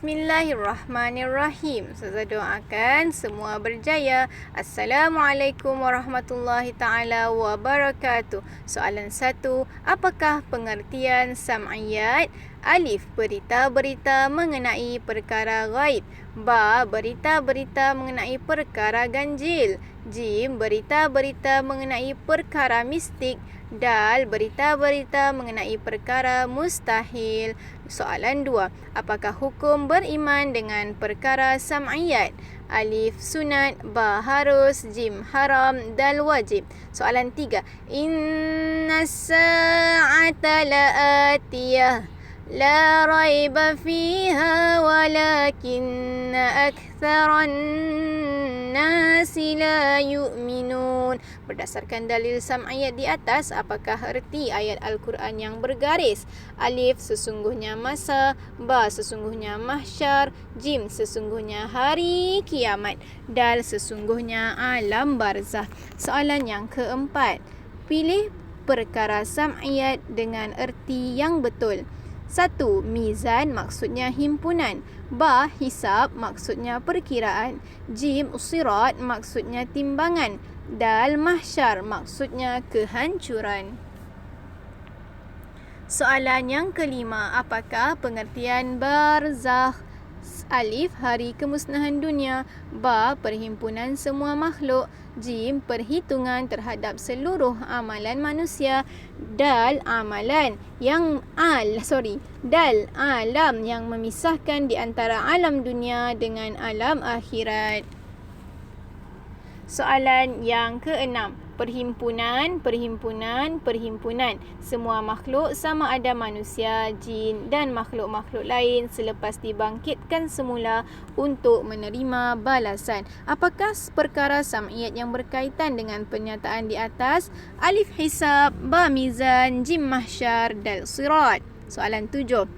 Bismillahirrahmanirrahim. Saya doakan semua berjaya. Assalamualaikum warahmatullahi taala wabarakatuh. Soalan 1. Apakah pengertian sam'iyat? Alif, berita-berita mengenai perkara ghaib. Ba, berita-berita mengenai perkara ganjil. Jim, berita-berita mengenai perkara mistik. Dal, berita-berita mengenai perkara mustahil. Soalan 2. Apakah hukum beriman dengan perkara sam'iyat? Alif, sunat. Ba, harus. Jim, haram. Dal, wajib. Soalan 3. Inna sa'ata la'atiyah la raiba fiha walakinna aktharan nasi la yu'minun. Berdasarkan dalil sam'iyat di atas, apakah erti ayat Al-Quran yang bergaris? Alif, sesungguhnya masa. Ba, sesungguhnya mahsyar. Jim, sesungguhnya hari kiamat. Dal, sesungguhnya alam barzah. Soalan yang keempat. Pilih perkara sam'iyat dengan erti yang betul. 1. Mizan maksudnya himpunan. Ba, hisab maksudnya perkiraan. Jim, sirat maksudnya timbangan. Dal, mahsyar maksudnya kehancuran. Soalan yang kelima. Apakah pengertian barzakh? Alif, hari kemusnahan dunia. Ba, perhimpunan semua makhluk. Jim, perhitungan terhadap seluruh amalan manusia. Dal, alam yang memisahkan di antara alam dunia dengan alam akhirat. Soalan yang keenam. Perhimpunan. Semua makhluk sama ada manusia, jin dan makhluk-makhluk lain selepas dibangkitkan semula untuk menerima balasan. Apakah perkara sam'iyat yang berkaitan dengan pernyataan di atas? Alif, hisab. Ba, mizan. Jim, mahsyar. Dal, sirat. Soalan 7.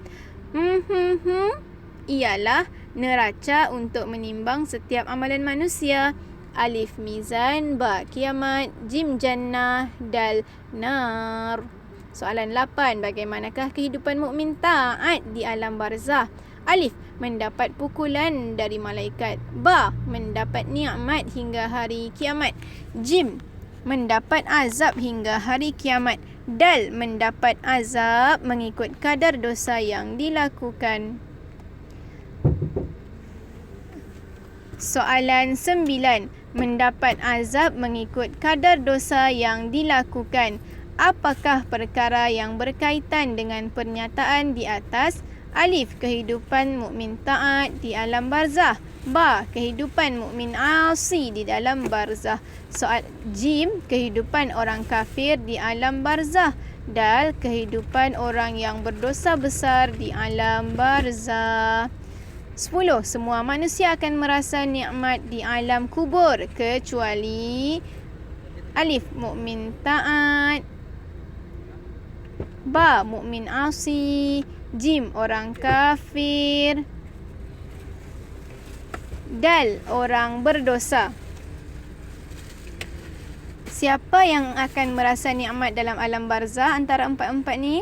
Ialah neraca untuk menimbang setiap amalan manusia. Alif, mizan. Ba, kiamat. Jim, jannah. Dal, nar. Soalan 8. Bagaimanakah kehidupan mukmin taat di alam barzah? Alif, mendapat pukulan dari malaikat. Ba, mendapat nikmat hingga hari kiamat. Jim, mendapat azab hingga hari kiamat. Dal, mendapat azab mengikut kadar dosa yang dilakukan. Soalan 9. Mendapat azab mengikut kadar dosa yang dilakukan. Apakah perkara yang berkaitan dengan pernyataan di atas? Alif, kehidupan mukmin taat di alam barzah. Ba, kehidupan mukmin asi di dalam barzah. Soal Jim, kehidupan orang kafir di alam barzah. Dal, kehidupan orang yang berdosa besar di alam barzah. 10. Semua manusia akan merasa nikmat di alam kubur kecuali Alif, mukmin taat. Ba, mukmin asi. Jim, orang kafir. Dal, orang berdosa. Siapa yang akan merasa nikmat dalam alam barzah antara empat-empat ni?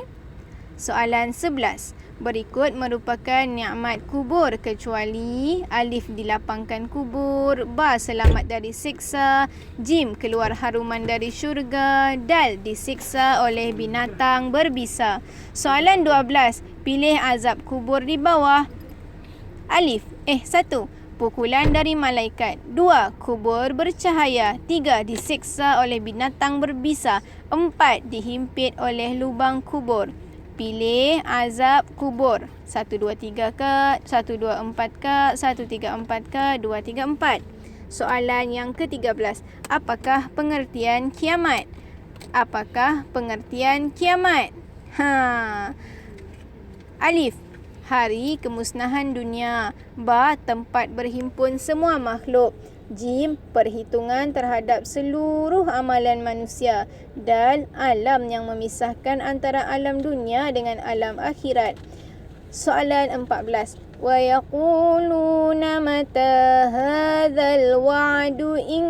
Soalan 11. Berikut merupakan nikmat kubur kecuali Alif, dilapangkan kubur. Ba, selamat dari siksa. Jim, keluar haruman dari syurga. Dal, disiksa oleh binatang berbisa. Soalan 12. Pilih azab kubur di bawah. Alif, 1. Pukulan dari malaikat. 2. Kubur bercahaya. 3. Disiksa oleh binatang berbisa. 4. Dihimpit oleh lubang kubur. Pilih azab kubur. 1, 2, 3 ke? 1, 2, 4 ke? 1, 3, 4 ke? 2, 3, 4. Soalan yang ke-13. Apakah pengertian kiamat? Alif, hari kemusnahan dunia. Ba, tempat berhimpun semua makhluk. Jim, perhitungan terhadap seluruh amalan manusia. Dal, alam yang memisahkan antara alam dunia dengan alam akhirat. Soalan 14. ويقولون متى هذا الوعد إن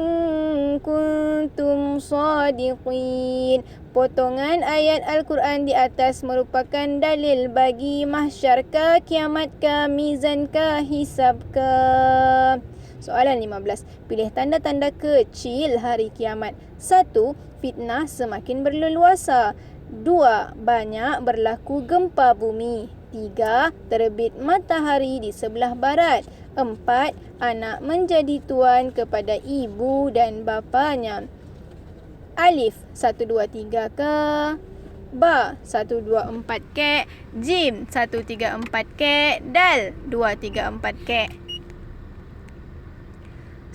كنتم صادقين. Potongan ayat Al-Quran di atas merupakan dalil bagi mahsyar ke, kiamat ke, mizan ke, hisab ke. Soalan 15. Pilih tanda-tanda kecil hari kiamat. 1. Fitnah semakin berleluasa. 2. Banyak berlaku gempa bumi. 3. Terbit matahari di sebelah barat. 4. Anak menjadi tuan kepada ibu dan bapanya. Alif 1, 2, 3 ke? Ba 1, 2, 4 ke? Jim 1, 3, 4 ke? Dal 2, 3, 4 ke?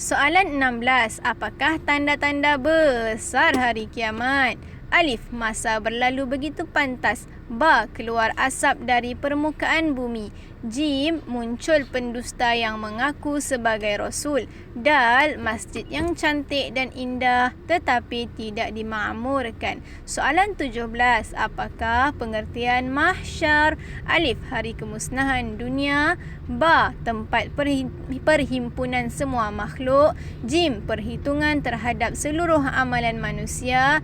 Soalan 16. Apakah tanda-tanda besar hari kiamat? Alif, masa berlalu begitu pantas. Ba, keluar asap dari permukaan bumi. Jim, muncul pendusta yang mengaku sebagai Rasul. Dal, masjid yang cantik dan indah tetapi tidak dimakmurkan. Soalan 17. Apakah pengertian mahsyar? Alif, hari kemusnahan dunia. Ba, tempat perhimpunan semua makhluk. Jim, perhitungan terhadap seluruh amalan manusia.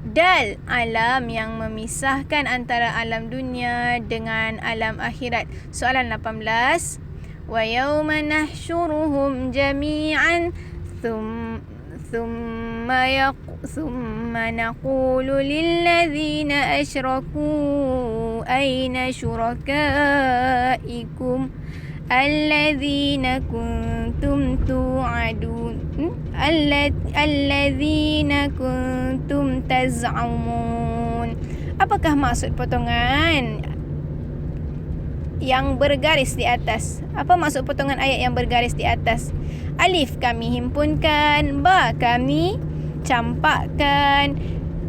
Dal, alam yang memisahkan antara alam dunia dengan alam akhirat. Soalan 18. Wa yawma nahsyuruhum jami'an thumma naqulu lilladzina asyraku ayna syurakaikum alladzina kuntum tu'adun alladzina kuntum taz'umun. Apakah maksud potongan yang bergaris di atas? Apa maksud potongan ayat yang bergaris di atas? Alif, kami himpunkan. Ba, kami campakkan.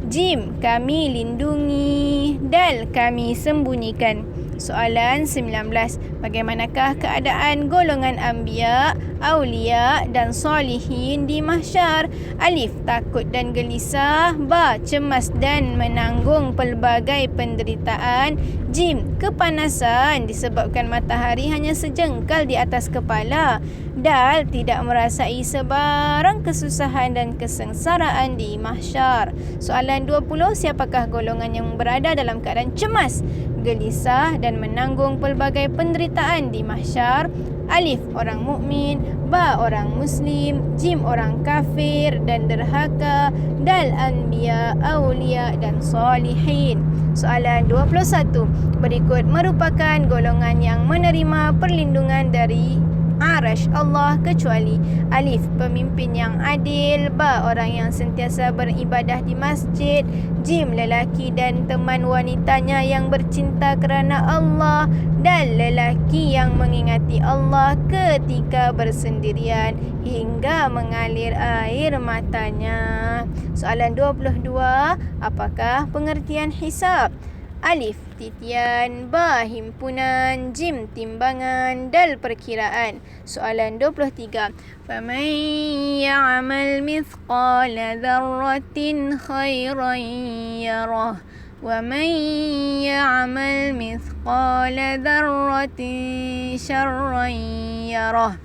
Jim, kami lindungi. Dal, kami sembunyikan. Soalan 19. Bagaimanakah keadaan golongan anbiya, aulia dan solihin di mahsyar? Alif, takut dan gelisah. Ba, cemas dan menanggung pelbagai penderitaan. Jim, kepanasan disebabkan matahari hanya sejengkal di atas kepala. Dal, tidak merasai sebarang kesusahan dan kesengsaraan di mahsyar. Soalan 20. Siapakah golongan yang berada dalam keadaan cemas, gelisah dan menanggung pelbagai penderitaan di mahsyar? Alif, orang mukmin. Ba, orang muslim. Jim, orang kafir dan derhaka. Dal, anbiya, aulia dan solihin. Soalan 21. Berikut merupakan golongan yang menerima perlindungan dari Arash Allah kecuali Alif, pemimpin yang adil. Ba, orang yang sentiasa beribadah di masjid. Jim, lelaki dan teman wanitanya yang bercinta kerana Allah. Dan lelaki yang mengingati Allah ketika bersendirian hingga mengalir air matanya. Soalan 22. Apakah pengertian hisab? Alif, titian. Ba, himpunan. Jim, timbangan. Dal, perkiraan. Soalan 23. Faman ya'mal mithqala dzarratin khairan yarah wa man ya'mal mithqala dzarratin syarran yarah.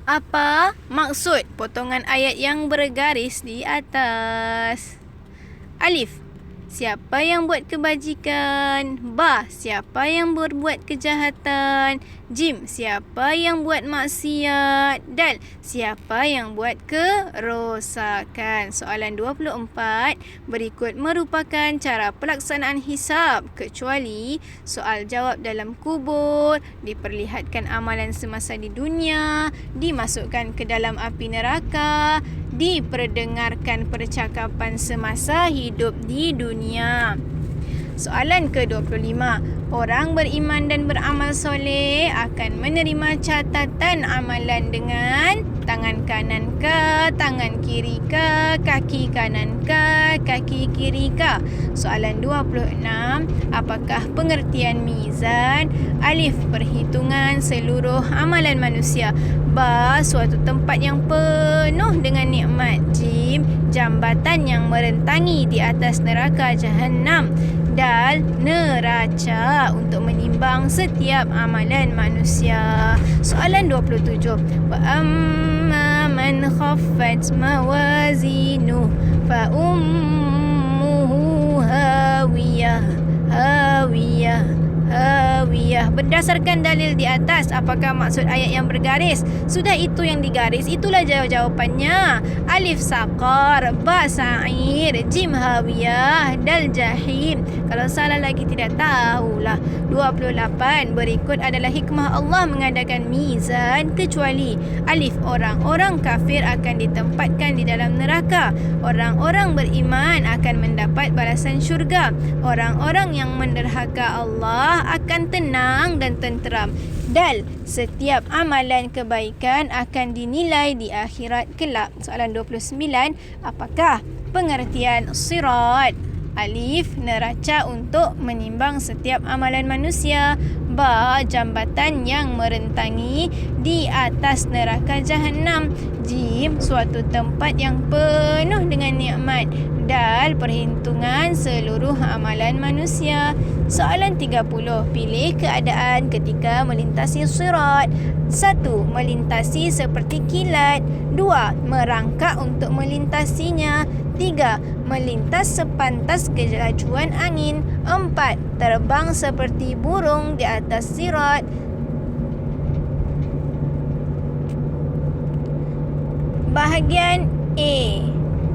Apa maksud potongan ayat yang bergaris di atas? Alif, siapa yang buat kebajikan? Ba, siapa yang berbuat kejahatan? Jim, siapa yang buat maksiat? Dal, siapa yang buat kerosakan? Soalan 24. Berikut merupakan cara pelaksanaan hisab kecuali soal jawab dalam kubur, diperlihatkan amalan semasa di dunia, dimasukkan ke dalam api neraka, diperdengarkan percakapan semasa hidup di dunia. Soalan ke-25. Orang beriman dan beramal soleh akan menerima catatan amalan dengan tangan kanan ke, tangan kiri ke, kaki kanan ke, kaki kiri ke. Soalan 26. Apakah pengertian mizan? Alif, perhitungan seluruh amalan manusia. Ba, suatu tempat yang penuh dengan nikmat. Jim, jambatan yang merentangi di atas neraka Jahannam. Dal, neraca untuk menimbang setiap amalan manusia. Soalan 27. Wa amma man khaffat mawazinuh fa ummuhu hawiyah. Berdasarkan dalil di atas, apakah maksud ayat yang bergaris? Sudah itu yang digaris, itulah jawapannya. Alif saqar, ba sa'ir, jim hawiyah, dal jahim. Kalau salah lagi tidak tahulah. 28. Berikut adalah hikmah Allah mengadakan mizan kecuali alif, orang-orang kafir akan ditempatkan di dalam neraka. Orang-orang beriman akan mendapat balasan syurga. Orang-orang yang menderhaka Allah akan tenang dan tenteram. Dal, setiap amalan kebaikan akan dinilai di akhirat kelak. Soalan 29. Apakah pengertian sirat? Alif, neraca untuk menimbang setiap amalan manusia. Ba, jambatan yang merentangi di atas neraka Jahannam. Jim, suatu tempat yang penuh dengan nikmat. Dal, perhitungan seluruh amalan manusia. Soalan 30. Pilih keadaan ketika melintasi sirat. 1. Melintasi seperti kilat. 2. Merangkak untuk melintasinya. 3. Melintas sepantas kelajuan angin. 4. Terbang seperti burung di atas sirat. Bahagian A.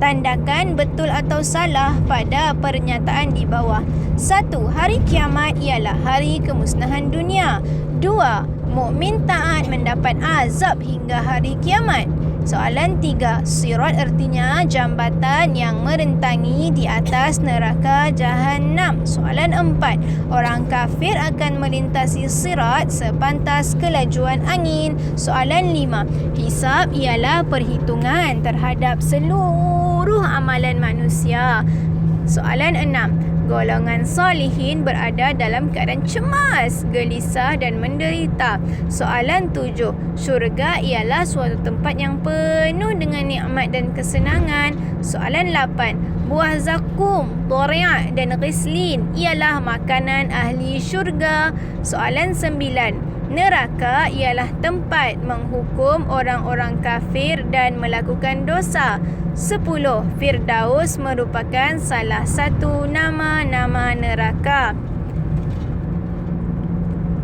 Tandakan betul atau salah pada pernyataan di bawah. 1. Hari kiamat ialah hari kemusnahan dunia. 2. Mukmin taat mendapat azab hingga hari kiamat. Soalan 3. Sirat artinya jambatan yang merentangi di atas neraka Jahannam. Soalan 4. Orang kafir akan melintasi sirat sepantas kelajuan angin. Soalan 5. Hisab ialah perhitungan terhadap seluruh amalan manusia. Soalan 6. Golongan solihin berada dalam keadaan cemas, gelisah dan menderita. Soalan 7. Syurga ialah suatu tempat yang penuh dengan nikmat dan kesenangan. Soalan 8. Buah zakum, toriak dan ghislin ialah makanan ahli syurga. Soalan 9. Neraka ialah tempat menghukum orang-orang kafir dan melakukan dosa. 10. Firdaus merupakan salah satu nama-nama neraka.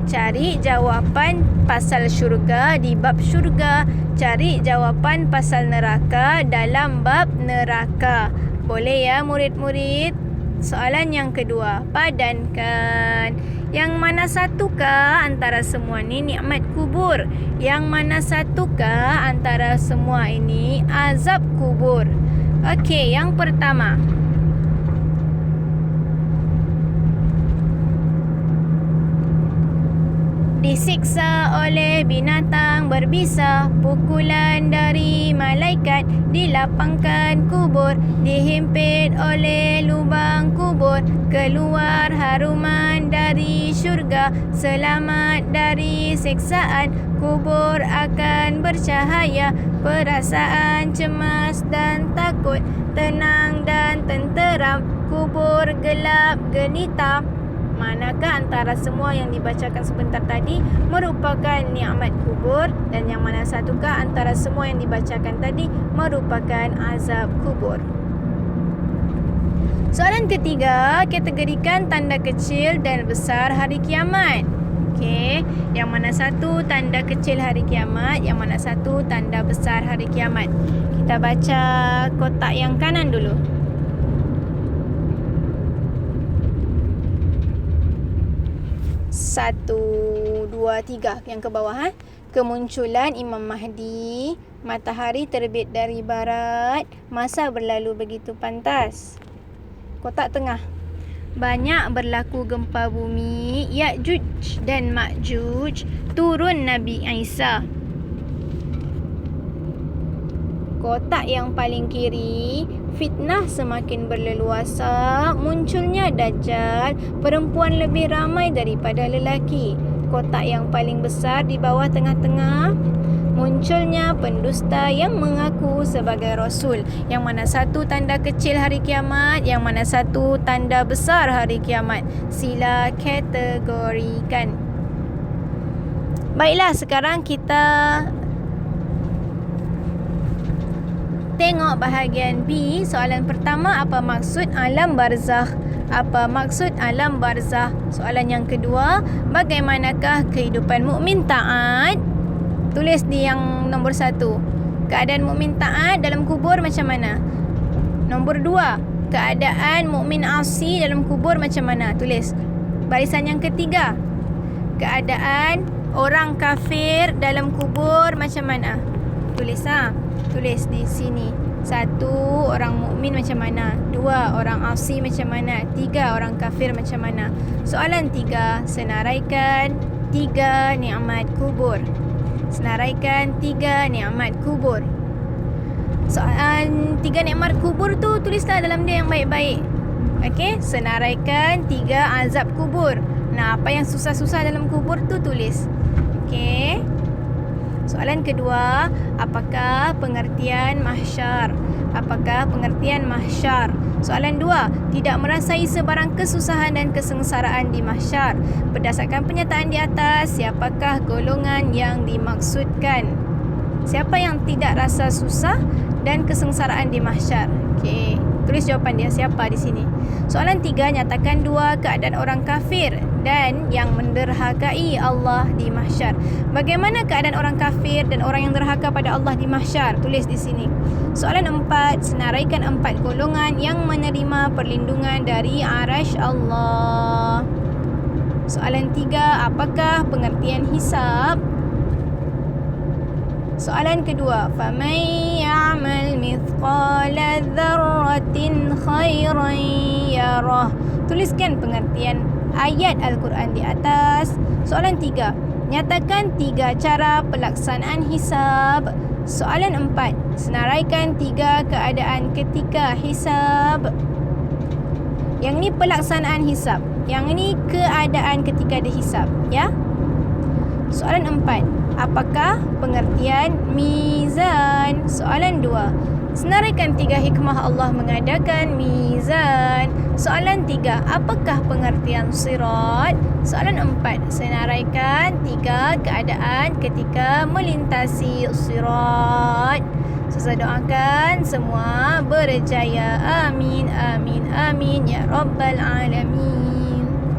Cari jawapan pasal syurga di bab syurga. Cari jawapan pasal neraka dalam bab neraka. Boleh ya murid-murid? Soalan yang kedua, padankan. Yang mana satukah antara semua ini nikmat kubur? Yang mana satukah antara semua ini azab kubur? Okey, yang pertama. Disiksa oleh binatang berbisa, pukulan dari malaikat, dilapangkan kubur, dihimpit oleh lubang kubur, keluar haruman dari syurga, selamat dari siksaan, kubur akan bercahaya, perasaan cemas dan takut, tenang dan tenteram, kubur gelap gelita. Manakah antara semua yang dibacakan sebentar tadi merupakan nikmat kubur, dan yang mana satukah antara semua yang dibacakan tadi merupakan azab kubur? Soalan ketiga, kategorikan tanda kecil dan besar hari kiamat. Okey, yang mana satu tanda kecil hari kiamat, yang mana satu tanda besar hari kiamat? Kita baca kotak yang kanan dulu. 1, 2, 3 yang ke bawah. Kemunculan Imam Mahdi, matahari terbit dari barat, masa berlalu begitu pantas. Kotak tengah. Banyak berlaku gempa bumi, Ya'juj dan Ma'juj, turun Nabi Isa. Kotak yang paling kiri, fitnah semakin berleluasa, munculnya Dajjal, perempuan lebih ramai daripada lelaki. kotak yang paling besar di bawah tengah-tengah, munculnya pendusta yang mengaku sebagai Rasul. Yang mana satu tanda kecil hari kiamat, yang mana satu tanda besar hari kiamat. Sila kategorikan. Baiklah, sekarang kita tengok bahagian B. Soalan pertama, apa maksud alam barzakh? Apa maksud alam barzakh? Soalan yang kedua, bagaimanakah kehidupan mukmin taat? Tulis di yang nombor 1. Keadaan mukmin taat dalam kubur macam mana? Nombor 2, keadaan mukmin asi dalam kubur macam mana? Tulis. Barisan yang ketiga, keadaan orang kafir dalam kubur macam mana? Tulis Tulis di sini. 1, orang mukmin macam mana? 2, orang asi macam mana? 3, orang kafir macam mana? Soalan 3, senaraikan 3 nikmat kubur. Senaraikan 3 nikmat kubur. Soalan 3 nikmat kubur tu tulislah dalam dia yang baik-baik. Okey, senaraikan 3 azab kubur. Nah, apa yang susah-susah dalam kubur tu tulis. Okey. Soalan kedua, apakah pengertian mahsyar? Apakah pengertian mahsyar? Soalan 2, tidak merasai sebarang kesusahan dan kesengsaraan di mahsyar. Berdasarkan pernyataan di atas, siapakah golongan yang dimaksudkan? Siapa yang tidak rasa susah dan kesengsaraan di mahsyar? Okey, tulis jawapan dia siapa di sini. Soalan 3, nyatakan 2 keadaan orang kafir dan yang menderhakai Allah di mahsyar. Bagaimana keadaan orang kafir dan orang yang derhaka pada Allah di mahsyar? Tulis di sini. Soalan 4, senaraikan 4 golongan yang menerima perlindungan dari arasy Allah. Soalan 3, apakah pengertian hisab? Soalan kedua, faman ya'mal mithqala dzarratin khairan yarah. Tuliskan pengertian ayat Al-Quran di atas. Soalan 3, nyatakan 3 cara pelaksanaan hisab. Soalan 4, senaraikan 3 keadaan ketika hisab. Yang ni pelaksanaan hisab, yang ni keadaan ketika dihisab, ya. Soalan 4, apakah pengertian mizan? Soalan 2, senaraikan 3 hikmah Allah mengadakan mizan. Soalan 3, apakah pengertian sirat? Soalan 4, senaraikan 3 keadaan ketika melintasi sirat. Saya doakan semua berjaya. Amin, amin, amin ya Rabbal Alamin.